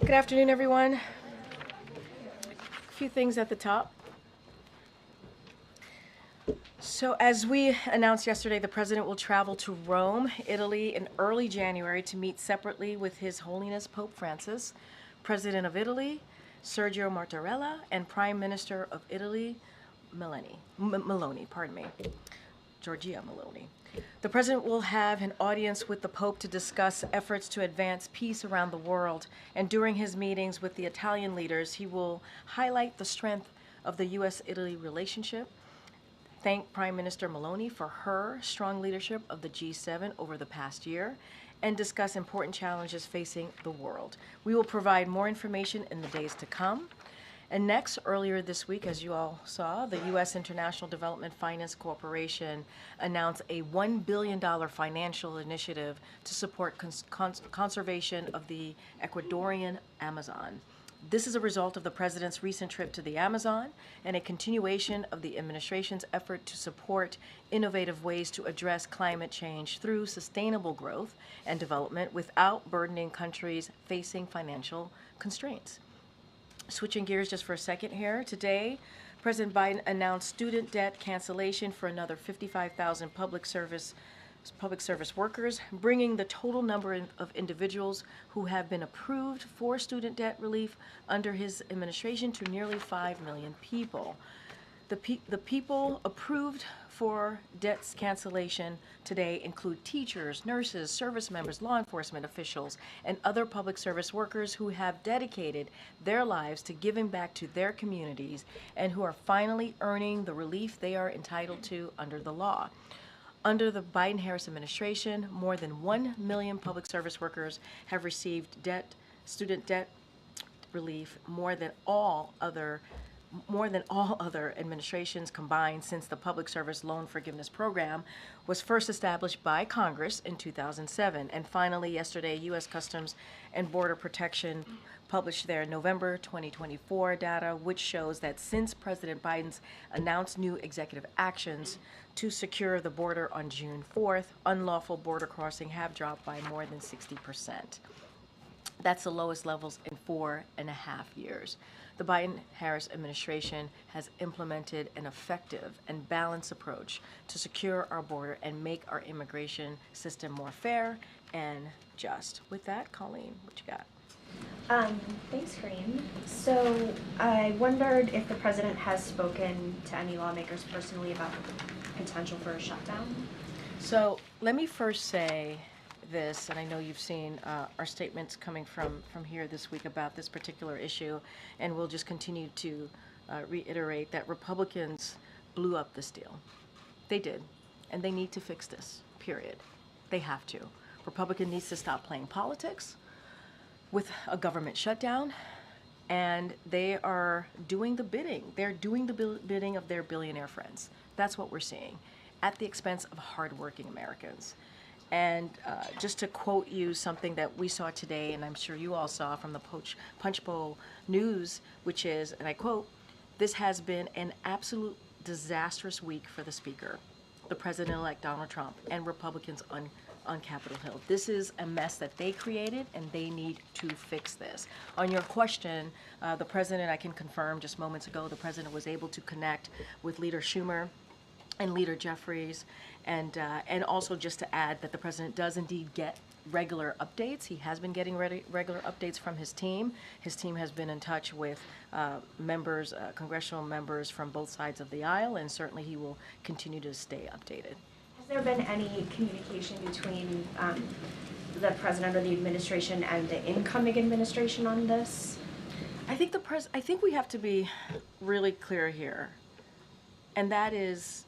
Good afternoon, everyone. A few things at the top. So as we announced yesterday, the president will travel to Rome, Italy in early January to meet separately with His Holiness Pope Francis, President of Italy, Sergio Mattarella, and Prime Minister of Italy, Meloni, Giorgia Meloni. The president will have an audience with the Pope to discuss efforts to advance peace around the world, and during his meetings with the Italian leaders, he will highlight the strength of the U.S.-Italy relationship, thank Prime Minister Meloni for her strong leadership of the G7 over the past year, and discuss important challenges facing the world. We will provide more information in the days to come. And next, earlier this week, as you all saw, the U.S. International Development Finance Corporation announced a $1 billion financial initiative to support conservation of the Ecuadorian Amazon. This is a result of the president's recent trip to the Amazon and a continuation of the administration's effort to support innovative ways to address climate change through sustainable growth and development without burdening countries facing financial constraints. Switching gears just for a second here, today, President Biden announced student debt cancellation for another 55,000 public service workers, bringing the total number of individuals who have been approved for student debt relief under his administration to nearly 5 million people. The people approved for debts cancellation today include teachers, nurses, service members, law enforcement officials, and other public service workers who have dedicated their lives to giving back to their communities and who are finally earning the relief they are entitled to under the law. Under the Biden-Harris administration, more than 1 million public service workers have received student debt relief, more than all other administrations combined since the Public Service Loan Forgiveness Program was first established by Congress in 2007. And finally, yesterday, U.S. Customs and Border Protection published their November 2024 data, which shows that since President Biden's announced new executive actions to secure the border on June 4th, unlawful border crossing have dropped by more than 60%. That's the lowest levels in 4.5 years. The Biden-Harris administration has implemented an effective and balanced approach to secure our border and make our immigration system more fair and just. With that, Colleen, what you got? Thanks, Karine. So I wondered if the president has spoken to any lawmakers personally about the potential for a shutdown. So let me first say this, and I know you've seen our statements coming from here this week about this particular issue, and we'll just continue to reiterate that Republicans blew up this deal. They did, and they need to fix this, period. They have to. Republican needs to stop playing politics with a government shutdown, and they are doing the bidding. They're doing the bidding of their billionaire friends. That's what we're seeing, at the expense of hardworking Americans. And just to quote you something that we saw today, and I'm sure you all saw from the Punch Bowl News, which is, and I quote, "This has been an absolute disastrous week for the Speaker, the President-elect Donald Trump, and Republicans on Capitol Hill. This is a mess that they created, and they need to fix this." On your question, the President, I can confirm just moments ago, the President was able to connect with Leader Schumer and Leader Jeffries, and also just to add that the president does indeed get regular updates. He has been getting regular updates from his team. His team has been in touch with members, congressional members from both sides of the aisle, and certainly he will continue to stay updated. Has there been any communication between the president or the administration and the incoming administration on this? I think we have to be really clear here, and that is,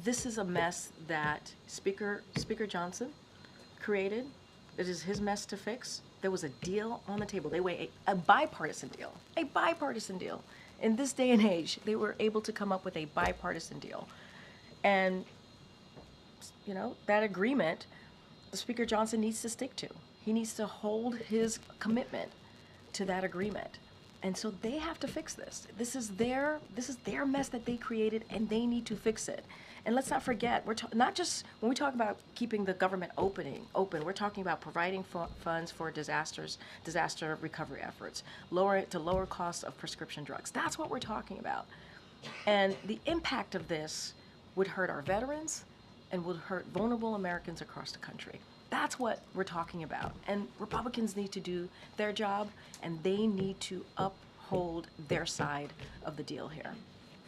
this is a mess that Speaker Johnson created. It is his mess to fix. There was a deal on the table. They were a bipartisan deal. A bipartisan deal. In this day and age, they were able to come up with a bipartisan deal. And, you know, that agreement, the Speaker Johnson needs to stick to. He needs to hold his commitment to that agreement. And so they have to fix this. This is their mess that they created, and they need to fix it. And let's not forget, not just when we talk about keeping the government open, we're talking about providing funds for disaster recovery efforts, lower costs of prescription drugs. That's what we're talking about. And the impact of this would hurt our veterans and would hurt vulnerable Americans across the country. That's what we're talking about. And Republicans need to do their job, and they need to uphold their side of the deal here.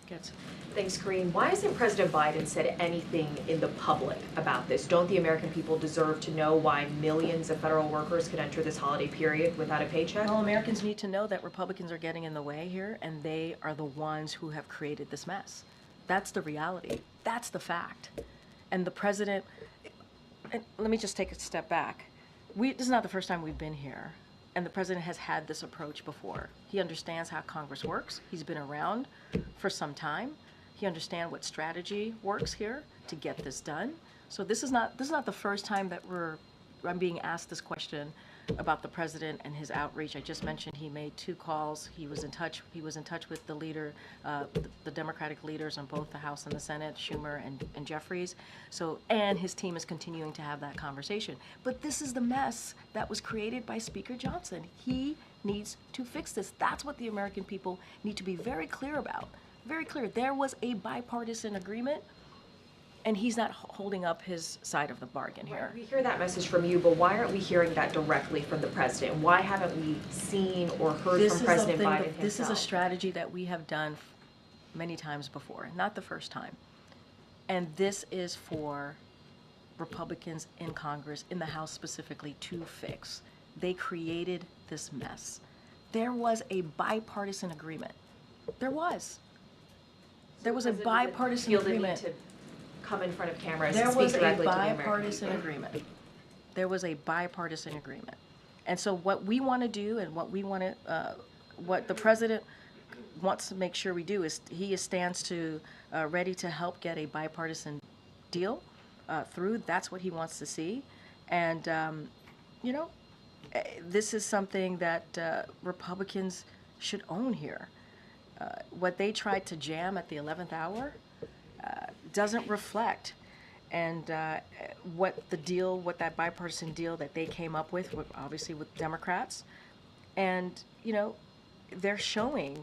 Good. Thanks, Karine. Why hasn't President Biden said anything in the public about this? Don't the American people deserve to know why millions of federal workers could enter this holiday period without a paycheck? Well, Americans need to know that Republicans are getting in the way here, and they are the ones who have created this mess. That's the reality. That's the fact. And the president, and let me just take a step back. This is not the first time we've been here, and the president has had this approach before. He understands how Congress works. He's been around for some time. He understands what strategy works here to get this done. So this is not the first time that I'm being asked this question about the president and his outreach. I just mentioned he made 2 calls. He was in touch with the leader, the Democratic leaders on both the House and the Senate, Schumer and Jeffries. So, and his team is continuing to have that conversation. But this is the mess that was created by Speaker Johnson. He needs to fix this. That's what the American people need to be very clear about. Very clear. There was a bipartisan agreement, and he's not holding up his side of the bargain here. We hear that message from you, but why aren't we hearing that directly from the president? Why haven't we seen or heard from President Biden himself? This is a strategy that we have done many times before, not the first time. And this is for Republicans in Congress, in the House specifically, to fix. They created this mess. There was a bipartisan agreement. There was a bipartisan agreement. Come in front of cameras There and speak was a directly to the American bipartisan people. agreement. There was a bipartisan agreement. And so what we want to do and what the president wants to make sure we do is he stands to ready to help get a bipartisan deal through. That's what he wants to see. And, this is something that Republicans should own here. What they tried to jam at the 11th hour doesn't reflect and what that bipartisan deal that they came up with, obviously with Democrats. And,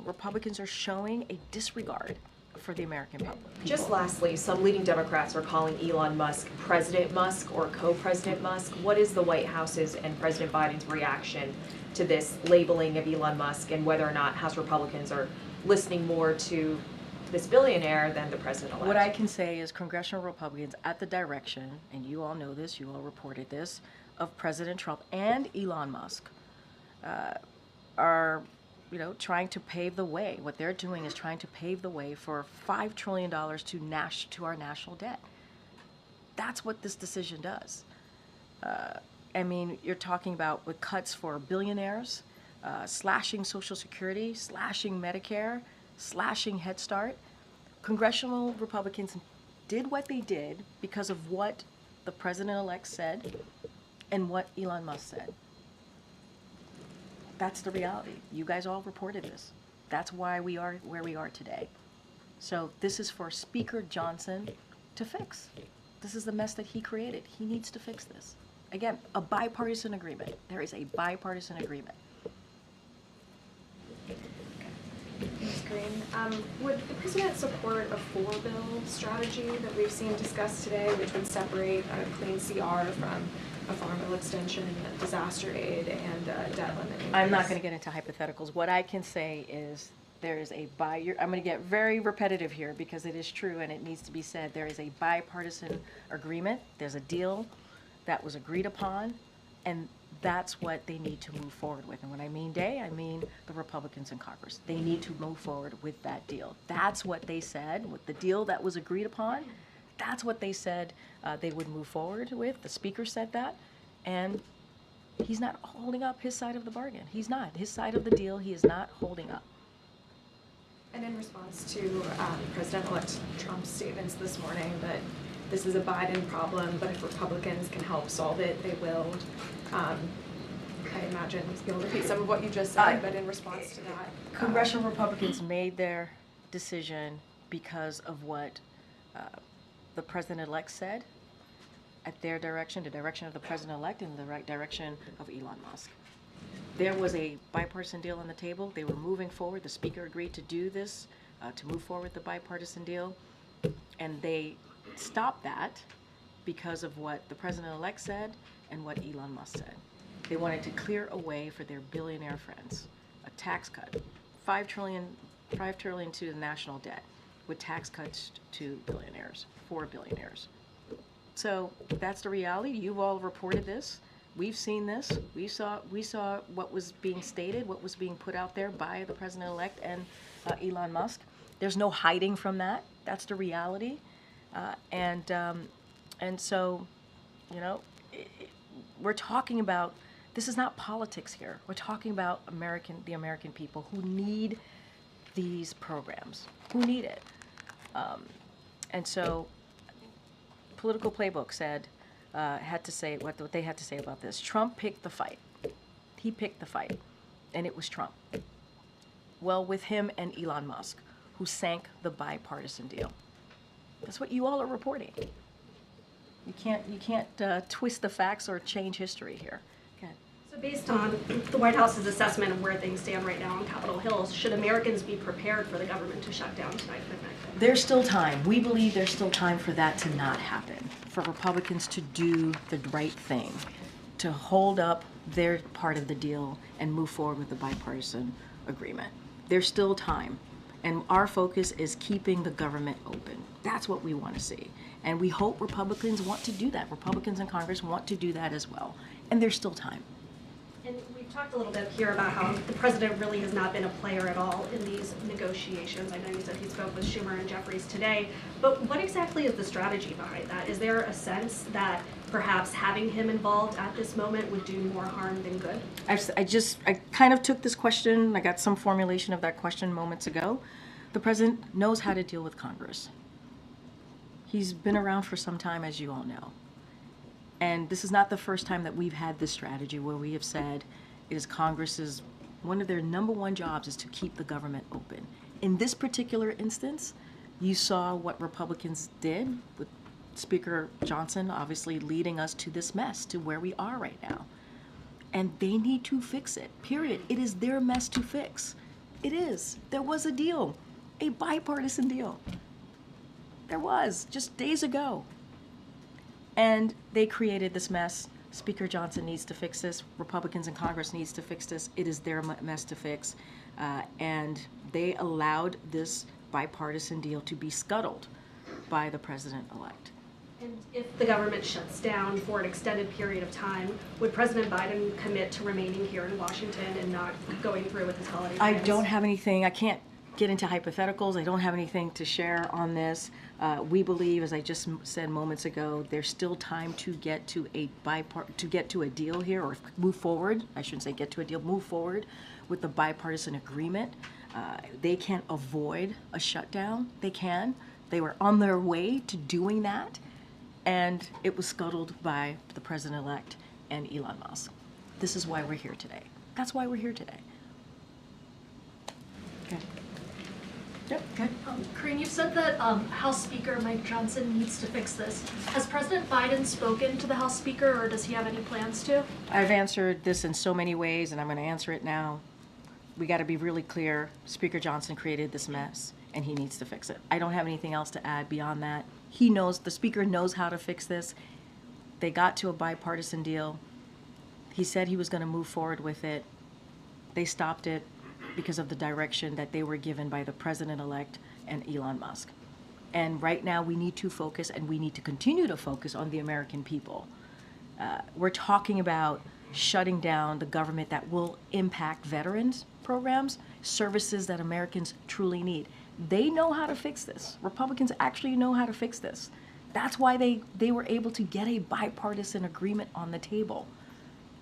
Republicans are showing a disregard for the American public. Just lastly, some leading Democrats are calling Elon Musk President Musk or Co-President Musk. What is the White House's and President Biden's reaction to this labeling of Elon Musk, and whether or not House Republicans are listening more to this billionaire than the president-elect? What I can say is congressional Republicans, at the direction, and you all know this, you all reported this, of President Trump and Elon Musk, are trying to pave the way. What they're doing is trying to pave the way for $5 trillion to our national debt. That's what this decision does. You're talking about with cuts for billionaires, slashing Social Security, slashing Medicare, slashing Head Start. Congressional Republicans did what they did because of what the president-elect said and what Elon Musk said. That's the reality. You guys all reported this. That's why we are where we are today. So this is for Speaker Johnson to fix. This is the mess that he created. He needs to fix this. Again, a bipartisan agreement. There is a bipartisan agreement. Ms. Green, would the president support a 4-bill strategy that we've seen discussed today, which would separate clean CR from a farm bill extension, disaster aid, and debt limit increase? I'm not going to get into hypotheticals. What I can say is there is a I'm going to get very repetitive here because it is true and it needs to be said. There is a bipartisan agreement. There's a deal that was agreed upon, and that's what they need to move forward with. And when I mean they, I mean the Republicans in Congress. They need to move forward with that deal. That's what they said, with the deal that was agreed upon. That's what they said they would move forward with. The Speaker said that, and he's not holding up his side of the bargain. He's not. His side of the deal, he is not holding up. And in response to President-elect Trump's statements this morning that this is a Biden problem, but if Republicans can help solve it, they will. I imagine you'll repeat some of what you just said, but in response to that. Congressional Republicans made their decision because of what the president-elect said, at their direction, the direction of the president-elect, and the right direction of Elon Musk. There was a bipartisan deal on the table. They were moving forward. The speaker agreed to do this, to move forward the bipartisan deal. And they stopped that because of what the president-elect said and what Elon Musk said. They wanted to clear a way for their billionaire friends. A tax cut, $5 trillion to the national debt, with tax cuts to billionaires, for billionaires. So that's the reality. You've all reported this. We've seen this. We saw what was being stated, what was being put out there by the president-elect and Elon Musk. There's no hiding from that. That's the reality. And so, you know, we're talking about, this is not politics here. We're talking about the American people who need these programs, who need it. And so, Political Playbook said, had to say what they had to say about this. Trump picked the fight. He picked the fight, and it was Trump. Well, with him and Elon Musk, who sank the bipartisan deal. That's what you all are reporting. You can't twist the facts or change history here. Okay. So based on the White House's assessment of where things stand right now on Capitol Hill, should Americans be prepared for the government to shut down tonight at midnight? There's still time. We believe there's still time for that to not happen, for Republicans to do the right thing, to hold up their part of the deal and move forward with the bipartisan agreement. There's still time. And our focus is keeping the government open. That's what we want to see. And we hope Republicans want to do that. Republicans in Congress want to do that as well. And there's still time. And we've talked a little bit here about how the president really has not been a player at all in these negotiations. I know you said he spoke with Schumer and Jeffries today, but what exactly is the strategy behind that? Is there a sense that perhaps having him involved at this moment would do more harm than good? I kind of took this question, I got some formulation of that question moments ago. The president knows how to deal with Congress. He's been around for some time, as you all know. And this is not the first time that we've had this strategy where we have said it is Congress's, one of their number one jobs is to keep the government open. In this particular instance, you saw what Republicans did with Speaker Johnson obviously leading us to this mess, to where we are right now. And they need to fix it, period. It is their mess to fix. It is. There was a deal, a bipartisan deal. There was, just days ago. And they created this mess. Speaker Johnson needs to fix this. Republicans in Congress needs to fix this. It is their mess to fix. And they allowed this bipartisan deal to be scuttled by the president-elect. And if the government shuts down for an extended period of time, would President Biden commit to remaining here in Washington and not going through with his holiday I plans? don't have anything. I can't get into hypotheticals. I don't have anything to share on this. We believe, as I just said moments ago, there's still time to get to a deal here, or move forward. I shouldn't say get to a deal. Move forward with the bipartisan agreement. They can't avoid a shutdown. They can. They were on their way to doing that, and it was scuttled by the president-elect and Elon Musk. This is why we're here today. That's why we're here today. Okay. Yep, okay. Karine, you've said that House Speaker Mike Johnson needs to fix this. Has President Biden spoken to the House Speaker, or does he have any plans to? I've answered this in so many ways, and I'm going to answer it now. We got to be really clear. Speaker Johnson created this mess, and he needs to fix it. I don't have anything else to add beyond that. He knows, the Speaker knows how to fix this. They got to a bipartisan deal. He said he was going to move forward with it. They stopped it because of the direction that they were given by the president-elect and Elon Musk. And right now we need to focus, and we need to continue to focus on the American people. We're talking about shutting down the government that will impact veterans programs, services that Americans truly need. They know how to fix this. Republicans actually know how to fix this. That's why they were able to get a bipartisan agreement on the table.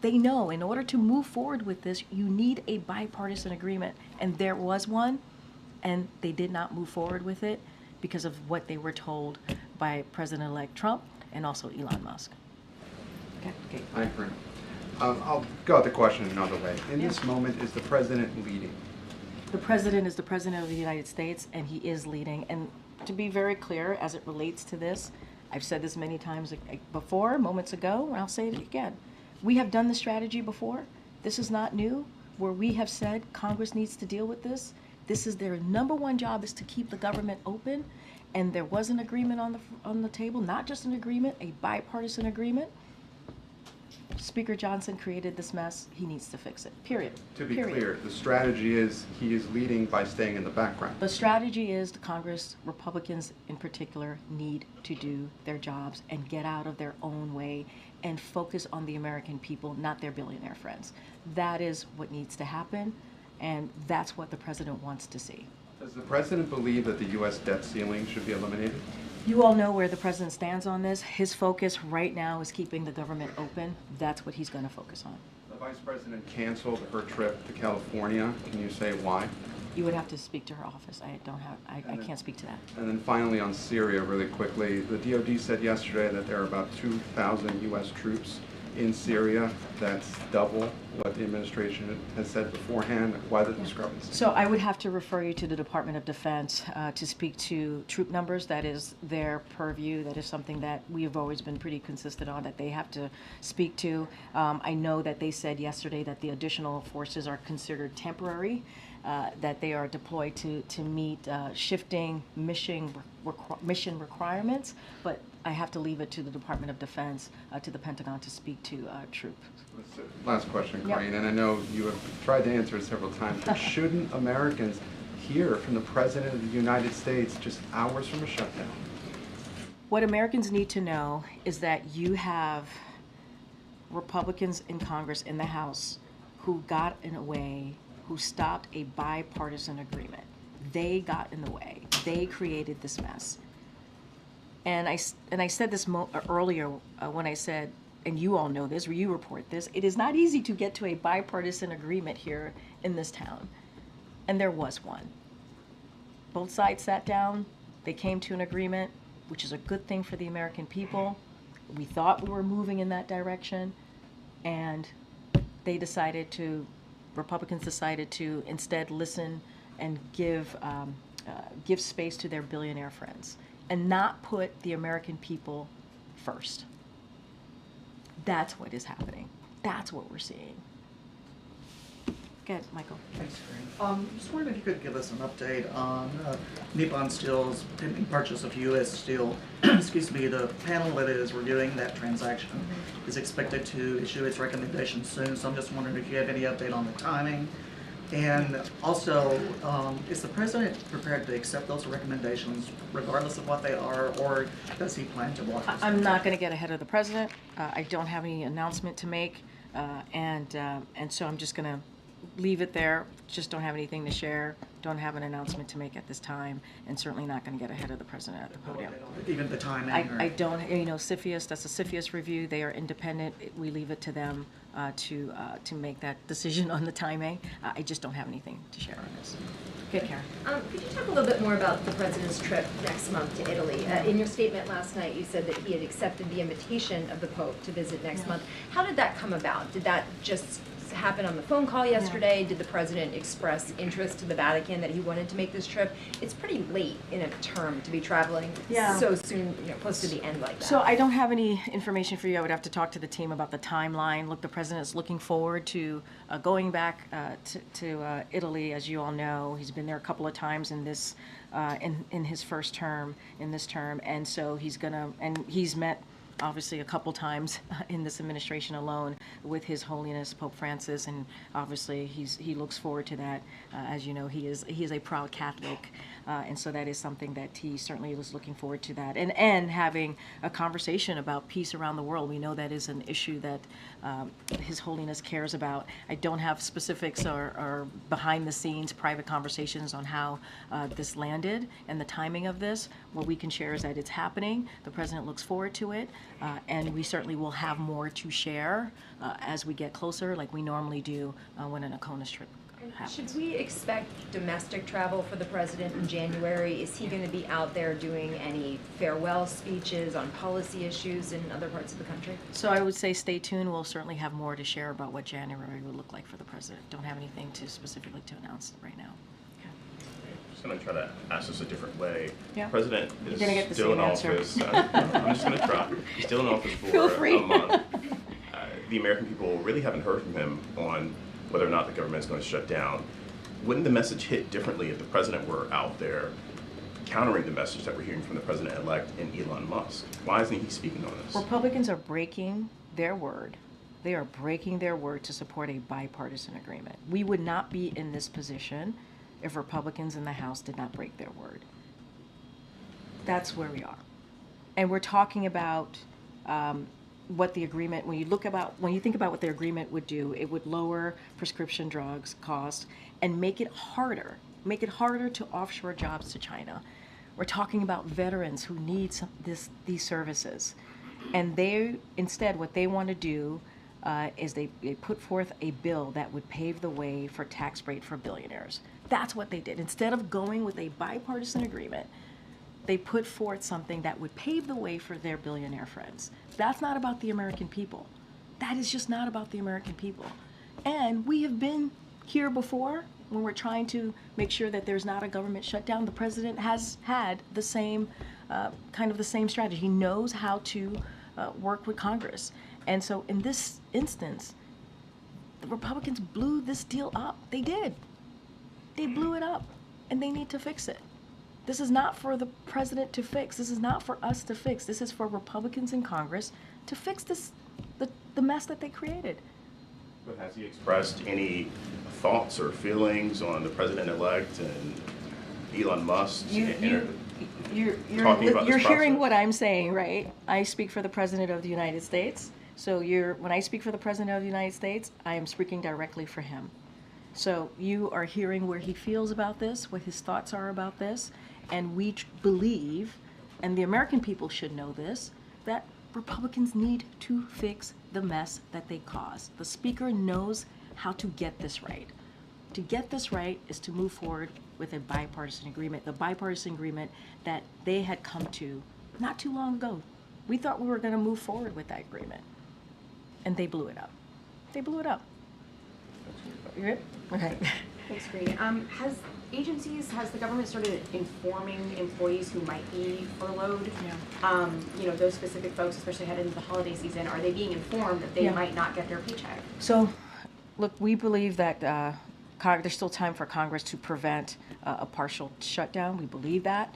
They know in order to move forward with this, you need a bipartisan agreement. And there was one, and they did not move forward with it because of what they were told by President-elect Trump and also Elon Musk. Okay. Hi, Karine. I'll go at the question another way. In this moment, is the president leading? The president is the president of the United States, and he is leading. And to be very clear, as it relates to this, I've said this many times before, moments ago, and I'll say it again. We have done the strategy before. This is not new, where we have said Congress needs to deal with this. This is their number one job, is to keep the government open. And there was an agreement on the table, not just an agreement, a bipartisan agreement. Speaker Johnson created this mess. He needs to fix it, period. To be Period. clear, the strategy is he is leading by staying in the background. The strategy is the Congress, Republicans in particular, need to do their jobs and get out of their own way and focus on the American people, not their billionaire friends. That is what needs to happen, and that's what the president wants to see. Does the president believe that the U.S. debt ceiling should be eliminated? You all know where the president stands on this. His focus right now is keeping the government open. That's what he's going to focus on. The vice president canceled her trip to California. Can you say why? You would have to speak to her office. I can't speak to that. And then finally on Syria, really quickly, the DoD said yesterday that there are about 2,000 U.S. troops in Syria. That's double what the administration has said beforehand. Why the discrepancy? So I would have to refer you to the Department of Defense to speak to troop numbers. That is their purview. That is something that we have always been pretty consistent on, that they have to speak to. I know that they said yesterday that the additional forces are considered temporary, that they are deployed to meet shifting mission requirements, but I have to leave it to the Department of Defense, to the Pentagon, to speak to troops. Last question, Yep. Karine, and I know you have tried to answer it several times, but shouldn't Americans hear from the President of the United States just hours from a shutdown? What Americans need to know is that you have Republicans in Congress, in the House, who got in a way, who stopped a bipartisan agreement. They got in the way. They created this mess. And I said this earlier when I said, and you all know this, or you report this, it is not easy to get to a bipartisan agreement here in this town. And there was one. Both sides sat down, they came to an agreement, which is a good thing for the American people. We thought we were moving in that direction, and Republicans decided to instead listen and give space to their billionaire friends and not put the American people first. That's what is happening. That's what we're seeing. Go ahead, Michael. Thanks, Karine. Just wondering if you could give us an update on Nippon Steel's pending purchase of U.S. Steel. Excuse me, the panel that is reviewing that transaction is expected to issue its recommendation soon, so I'm just wondering if you have any update on the timing. And also, is the president prepared to accept those recommendations regardless of what they are, or does he plan to block this? I'm not going to get ahead of the president. I don't have any announcement to make, and so I'm just going to leave it there. Just don't have anything to share. Don't have an announcement to make at this time, and certainly not going to get ahead of the president at the podium. Even the timing? I don't, CFIUS, that's a CFIUS review. They are independent. We leave it to them to make that decision on the timing. I just don't have anything to share on this. Good, Karen. Could you talk a little bit more about the president's trip next month to Italy? In your statement last night, you said that he had accepted the invitation of the Pope to visit next month. How did that come about? Did that just happen on the phone call yesterday? Did the president express interest to the Vatican that he wanted to make this trip? It's pretty late in a term to be traveling so soon, close to the end like that. So I don't have any information for you. I would have to talk to the team about the timeline. Look, the president is looking forward to going back to Italy. As you all know, he's been there a couple of times in this in his first term, in this term, and so he's met obviously a couple times in this administration alone with His Holiness Pope Francis, and obviously he looks forward to that. As you know, he is a proud Catholic, and so that is something that he certainly was looking forward to that, and having a conversation about peace around the world. We know that is an issue that His Holiness cares about. I don't have specifics or behind the scenes private conversations on how this landed and the timing of this. What we can share is that it's happening. The president looks forward to it. And we certainly will have more to share as we get closer, like we normally do when an ACONUS trip happens. Should we expect domestic travel for the president in January? Is he going to be out there doing any farewell speeches on policy issues in other parts of the country? So I would say stay tuned. We'll certainly have more to share about what January would look like for the president. Don't have anything specifically to announce right now. just going to try to ask this a different way. Yeah. President is gonna get the still in same answer. office. I'm just going to try. He's still in office for Feel free. a month. The American people really haven't heard from him on whether or not the government is going to shut down. Wouldn't the message hit differently if the president were out there countering the message that we're hearing from the president-elect and Elon Musk? Why isn't he speaking on this? Republicans are breaking their word. They are breaking their word to support a bipartisan agreement. We would not be in this position if Republicans in the House did not break their word. That's where we are. And we're talking about what the agreement, when you think about what the agreement would do, it would lower prescription drugs costs and make it harder to offshore jobs to China. We're talking about veterans who need these services. And instead, what they want to do is they put forth a bill that would pave the way for tax break for billionaires. That's what they did. Instead of going with a bipartisan agreement, they put forth something that would pave the way for their billionaire friends. That's not about the American people. That is just not about the American people. And we have been here before when we're trying to make sure that there's not a government shutdown. The president has had the same, kind of the same strategy. He knows how to work with Congress. And so in this instance, the Republicans blew this deal up. They did. They blew it up, and they need to fix it. This is not for the president to fix. This is not for us to fix. This is for Republicans in Congress to fix the mess that they created. But has he expressed any thoughts or feelings on the president-elect and Elon Musk? You're talking about this hearing process? what I'm saying, right? I speak for the President of the United States. So when I speak for the President of the United States, I am speaking directly for him. So you are hearing where he feels about this, what his thoughts are about this, and we believe, and the American people should know this, that Republicans need to fix the mess that they caused. The Speaker knows how to get this right. To get this right is to move forward with a bipartisan agreement, the bipartisan agreement that they had come to not too long ago. We thought we were going to move forward with that agreement, and they blew it up. They blew it up. You good? Okay. Thanks, Karine. Has the government started informing employees who might be furloughed? Yeah. Those specific folks, especially heading into the holiday season, are they being informed that they Yeah. might not get their paycheck? So, look, we believe that there's still time for Congress to prevent a partial shutdown. We believe that.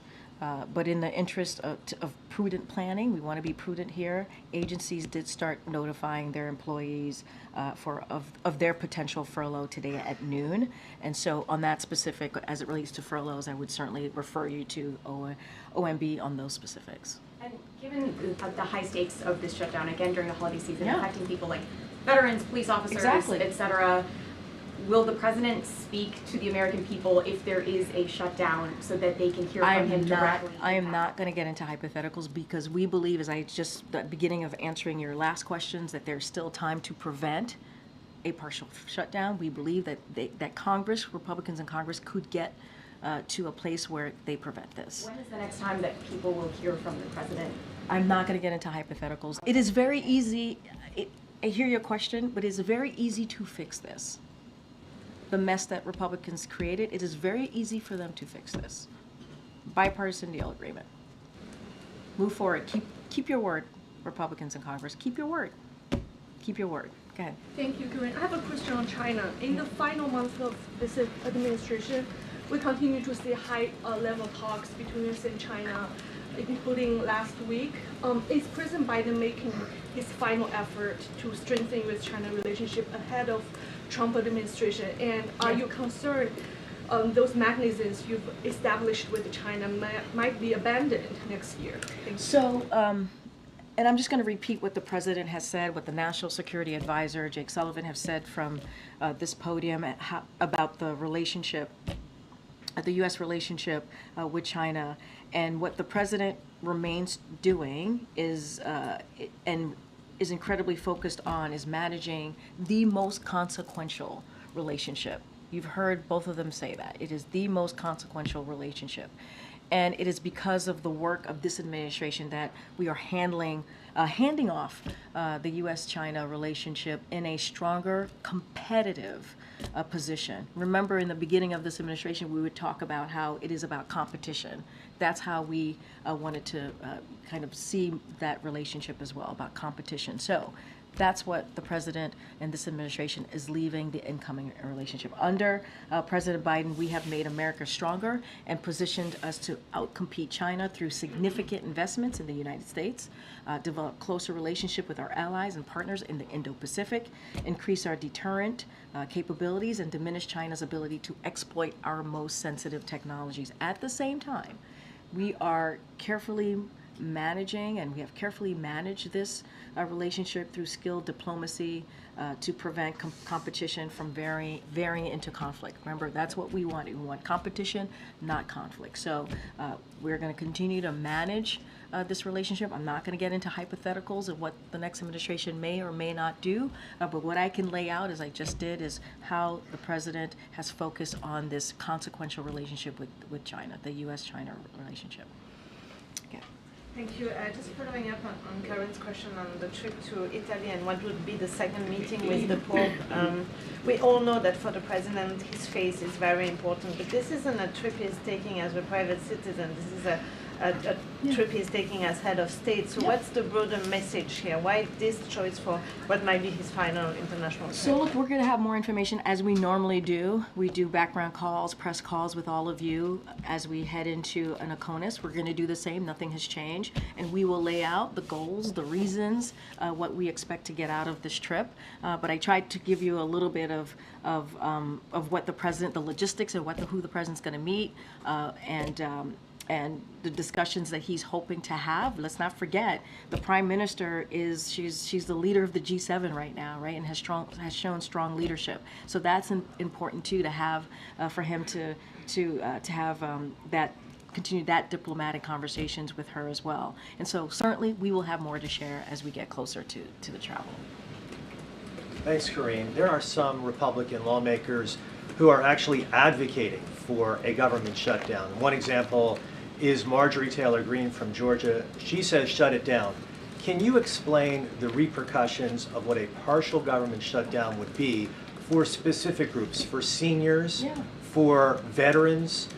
But in the interest of prudent planning, we want to be prudent here. Agencies did start notifying their employees of their potential furlough today at noon. And so on that specific, as it relates to furloughs, I would certainly refer you to OMB on those specifics. And given the high stakes of this shutdown, again during the holiday season, Yeah. affecting people like veterans, police officers, Exactly. et cetera, will the president speak to the American people if there is a shutdown so that they can hear from him directly? I am not going to get into hypotheticals because we believe, as I just, the beginning of answering your last questions, that there's still time to prevent a partial shutdown. We believe that that Congress, Republicans in Congress, could get to a place where they prevent this. When is the next time that people will hear from the president? I'm not going to get into hypotheticals. It is very easy. I hear your question, but it's very easy to fix this. The mess that Republicans created, it is very easy for them to fix this. Bipartisan deal agreement. Move forward. Keep your word, Republicans in Congress. Keep your word. Keep your word. Go ahead. Thank you, Karine. I have a question on China. In the final month of this administration, we continue to see high-level talks between US and China, including last week. Is President Biden making his final effort to strengthen US-China relationship ahead of Trump administration? And are you concerned those mechanisms you've established with China might be abandoned next year? Thank you. So, and I'm just going to repeat what the president has said, what the National Security Advisor, Jake Sullivan, have said from this podium about the relationship, the U.S. relationship with China. And what the president remains doing is, and is incredibly focused on, is managing the most consequential relationship. You've heard both of them say that. It is the most consequential relationship. And it is because of the work of this administration that we are handing off the U.S.-China relationship in a stronger, competitive position. Remember, in the beginning of this administration, we would talk about how it is about competition. That's how we wanted to kind of see that relationship as well, about competition. So that's what the president and this administration is leaving the incoming relationship. Under President Biden, we have made America stronger and positioned us to outcompete China through significant investments in the United States, develop closer relationship with our allies and partners in the Indo-Pacific, increase our deterrent capabilities, and diminish China's ability to exploit our most sensitive technologies. At the same time, we are carefully managing, and we have carefully managed this relationship through skilled diplomacy to prevent competition from varying into conflict. Remember, that's what we want. We want competition, not conflict. So we're going to continue to manage this relationship. I'm not going to get into hypotheticals of what the next administration may or may not do, but what I can lay out, as I just did, is how the president has focused on this consequential relationship with China, the U.S.-China relationship. Okay. Thank you. Just following up on Karine's question on the trip to Italy and what would be the second meeting with the Pope. We all know that for the president, his face is very important, but this isn't a trip he's taking as a private citizen. This is a trip he's taking as head of state. So what's the broader message here? Why this choice for what might be his final international trip? So look, we're going to have more information as we normally do. We do background calls, press calls with all of you as we head into an ACONUS. We're going to do the same. Nothing has changed. And we will lay out the goals, the reasons, what we expect to get out of this trip. But I tried to give you a little bit of what the president, the logistics of who the president's going to meet, and the discussions that he's hoping to have. Let's not forget, the prime minister she's the leader of the G7 right now, right, and has shown strong leadership. So that's important too, to have for him to have that continue that diplomatic conversations with her as well. And so certainly we will have more to share as we get closer to the travel. Thanks, Karine. There are some Republican lawmakers who are actually advocating for a government shutdown. One example is Marjorie Taylor Greene from Georgia. She says shut it down. Can you explain the repercussions of what a partial government shutdown would be for specific groups, for seniors, for veterans,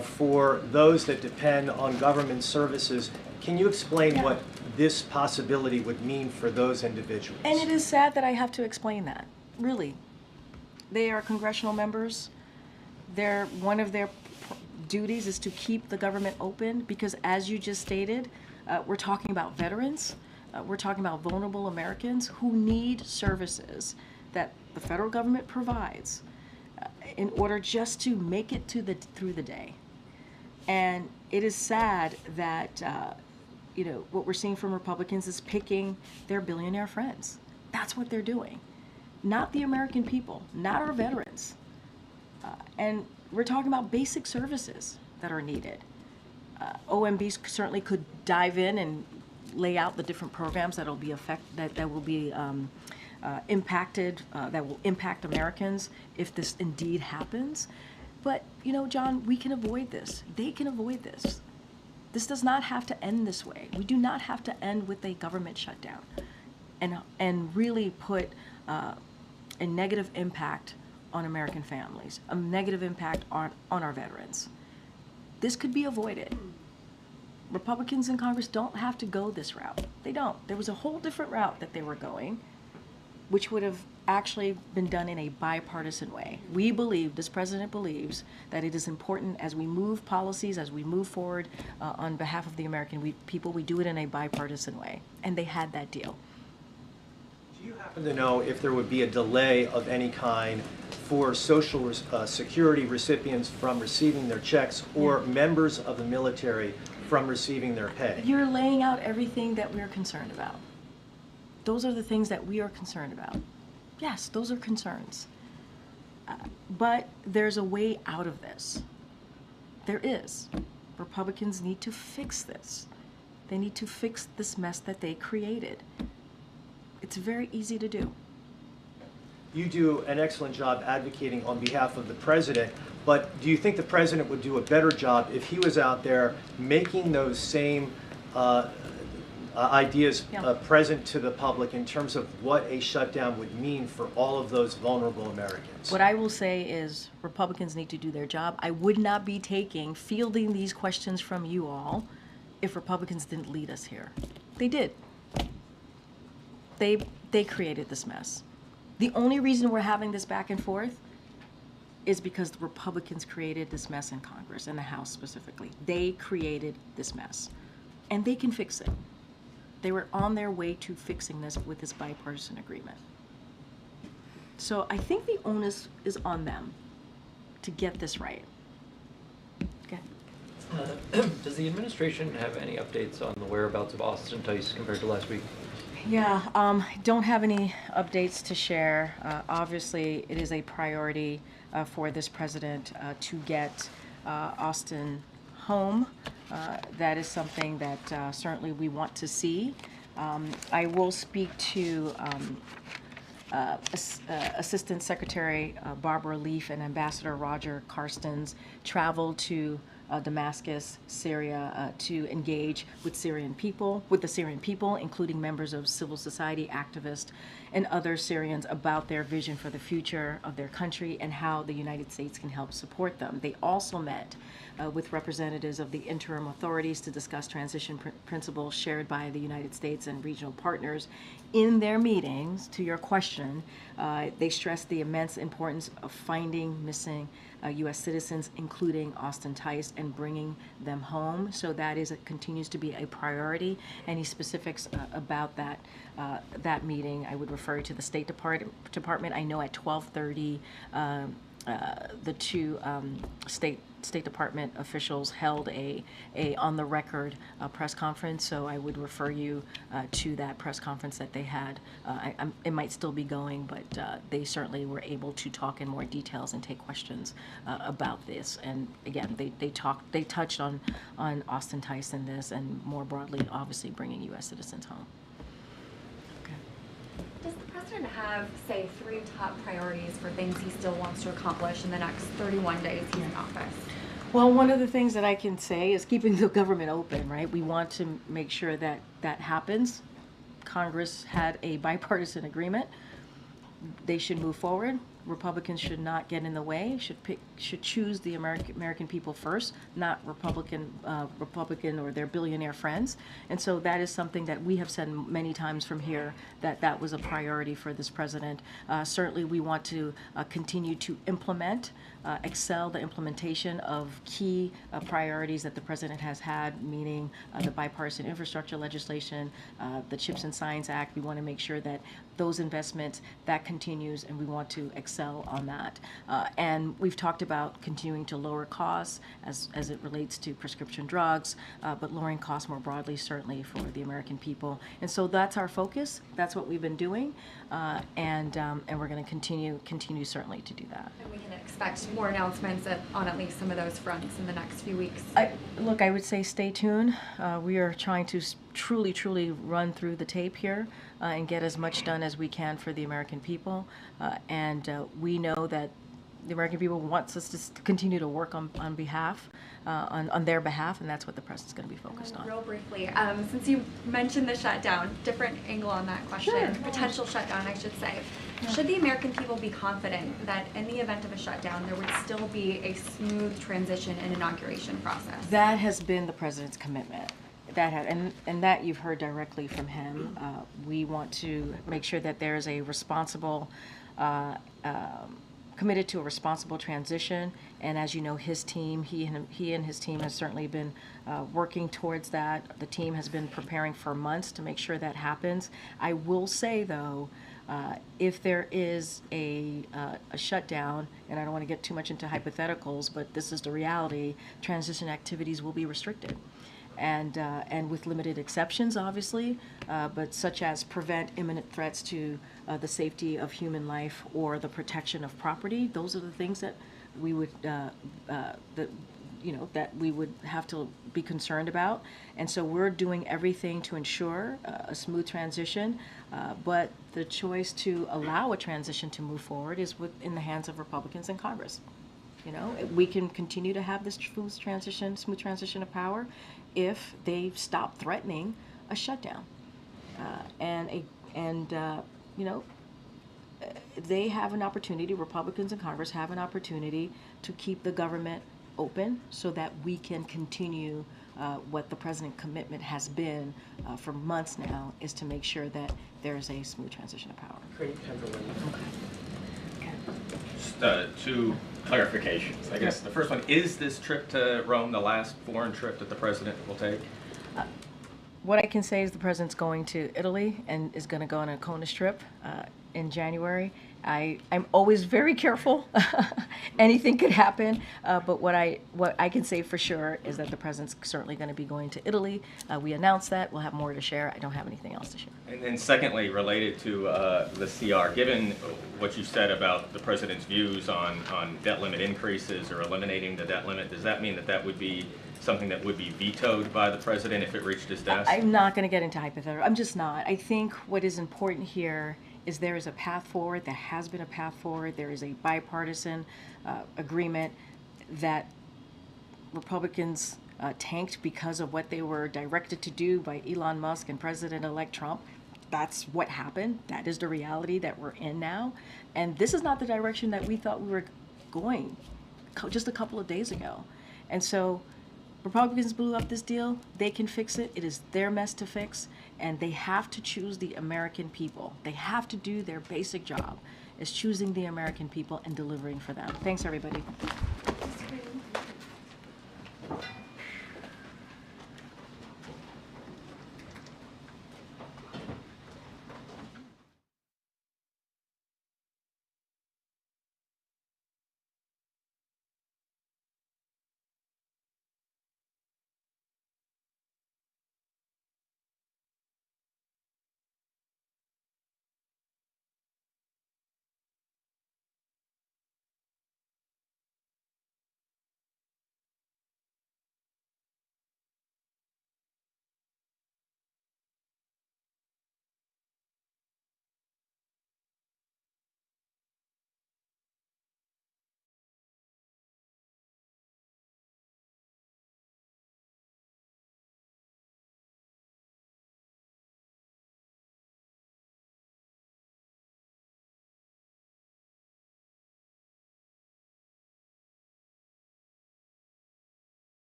for those that depend on government services? Can you explain what this possibility would mean for those individuals? And it is sad that I have to explain that, really. They are congressional members. One of their duties is to keep the government open because, as you just stated, we're talking about veterans. We're talking about vulnerable Americans who need services that the federal government provides in order just to make it through the day. And it is sad that what we're seeing from Republicans is picking their billionaire friends. That's what they're doing. Not the American people, not our veterans. And we're talking about basic services that are needed. OMB certainly could dive in and lay out the different programs that will be impacted, that will impact Americans if this indeed happens. But John, we can avoid this. They can avoid this. This does not have to end this way. We do not have to end with a government shutdown, and really put a negative impact on American families, a negative impact on our veterans. This could be avoided. Republicans in Congress don't have to go this route. They don't. There was a whole different route that they were going, which would have actually been done in a bipartisan way. We believe, this president believes, that it is important as we move policies, as we move forward on behalf of the American people, we do it in a bipartisan way. And they had that deal. Do you happen to know if there would be a delay of any kind for Social Security recipients from receiving their checks or members of the military from receiving their pay? You're laying out everything that we're concerned about. Those are the things that we are concerned about. Yes, those are concerns. But there's a way out of this. There is. Republicans need to fix this. They need to fix this mess that they created. It's very easy to do. you do an excellent job advocating on behalf of the president, but do you think the president would do a better job if he was out there making those same ideas present to the public in terms of what a shutdown would mean for all of those vulnerable Americans? What I will say is Republicans need to do their job. I would not be fielding these questions from you all if Republicans didn't lead us here. They did. They created this mess. The only reason we're having this back and forth is because the Republicans created this mess in Congress, in the House specifically. They created this mess, and they can fix it. They were on their way to fixing this with this bipartisan agreement. So I think the onus is on them to get this right. Okay. Does the administration have any updates on the whereabouts of Austin Tice compared to last week? Yeah, don't have any updates to share. Obviously, it is a priority for this president to get Austin home. That is something that certainly we want to see. I will speak to Assistant Secretary Barbara Leaf and Ambassador Roger Carstens traveled to Damascus, Syria, to engage with the Syrian people, including members of civil society activists and other Syrians about their vision for the future of their country and how the United States can help support them. They also met with representatives of the interim authorities to discuss transition principles shared by the United States and regional partners. In their meetings, to your question, they stressed the immense importance of finding missing U.S. citizens, including Austin Tice, and bringing them home. So that continues to be a priority. Any specifics about that meeting, I would refer you to the State Department. I know at 12:30, the two State Department officials held a on-the-record press conference, so I would refer you to that press conference that they had. It might still be going, but they certainly were able to talk in more details and take questions about this. And again, they touched on Austin Tice in this, and more broadly, obviously, bringing U.S. citizens home. Does the president have, say, 3 top priorities for things he still wants to accomplish in the next 31 days he's in office? Well, one of the things that I can say is keeping the government open, right? We want to make sure that that happens. Congress had a bipartisan agreement. They should move forward. Republicans should not get in the way, should choose the American people first, not Republican or their billionaire friends. And so that is something that we have said many times from here, that was a priority for this president. Certainly we want to continue to excel the implementation of key priorities that the president has had, meaning the bipartisan infrastructure legislation, the CHIPS and Science Act. We want to make sure that those investments, that continues, and we want to excel on that. And we've talked about continuing to lower costs as it relates to prescription drugs, but lowering costs more broadly, certainly for the American people. And so that's our focus. That's what we've been doing, and we're going to continue certainly to do that. And we can expect more announcements on at least some of those fronts in the next few weeks. Look, I would say stay tuned. We are trying to truly run through the tape here and get as much done as we can for the American people. And we know that the American people wants us to continue to work on their behalf, and that's what the president's going to be focused on. Real briefly, since you mentioned the shutdown, different angle on that question, Sure. Potential shutdown, I should say. Yeah. Should the American people be confident that in the event of a shutdown, there would still be a smooth transition and inauguration process? That has been the president's commitment. And that you've heard directly from him. We want to make sure that there is a responsible, committed to a responsible transition. And as you know, his team, he and his team has certainly been working towards that. The team has been preparing for months to make sure that happens. I will say, though, if there is a shutdown, and I don't want to get too much into hypotheticals, but this is the reality, transition activities will be restricted. And with limited exceptions, obviously, but such as prevent imminent threats to the safety of human life or the protection of property. Those are the things that we would, that we would have to be concerned about. And so we're doing everything to ensure a smooth transition, but the choice to allow a transition to move forward is in the hands of Republicans in Congress. We can continue to have this smooth transition of power if they stop threatening a shutdown. They have an opportunity, Republicans in Congress have an opportunity to keep the government open so that we can continue what the president's commitment has been for months now, is to make sure that there's a smooth transition of power. Great, Just two clarifications, I guess. The first one, is this trip to Rome the last foreign trip that the president will take? What I can say is the president's going to Italy and is going to go on a CONUS trip in January. I'm always very careful. Anything could happen, but what I can say for sure is that the president's certainly going to be going to Italy. We announced that. We'll have more to share. I don't have anything else to share. And then secondly, related to the CR, given what you said about the president's views on debt limit increases or eliminating the debt limit, does that mean that would be something that would be vetoed by the president if it reached his desk? I'm not going to get into hypothetical. I'm just not. I think what is important here is there is a path forward. There has been a path forward. There is a bipartisan agreement that Republicans tanked because of what they were directed to do by Elon Musk and President-elect Trump. That's what happened. That is the reality that we're in now. And this is not the direction that we thought we were going just a couple of days ago. And so Republicans blew up this deal. They can fix it. It is their mess to fix. And they have to choose the American people. They have to do their basic job, is choosing the American people and delivering for them. Thanks, everybody.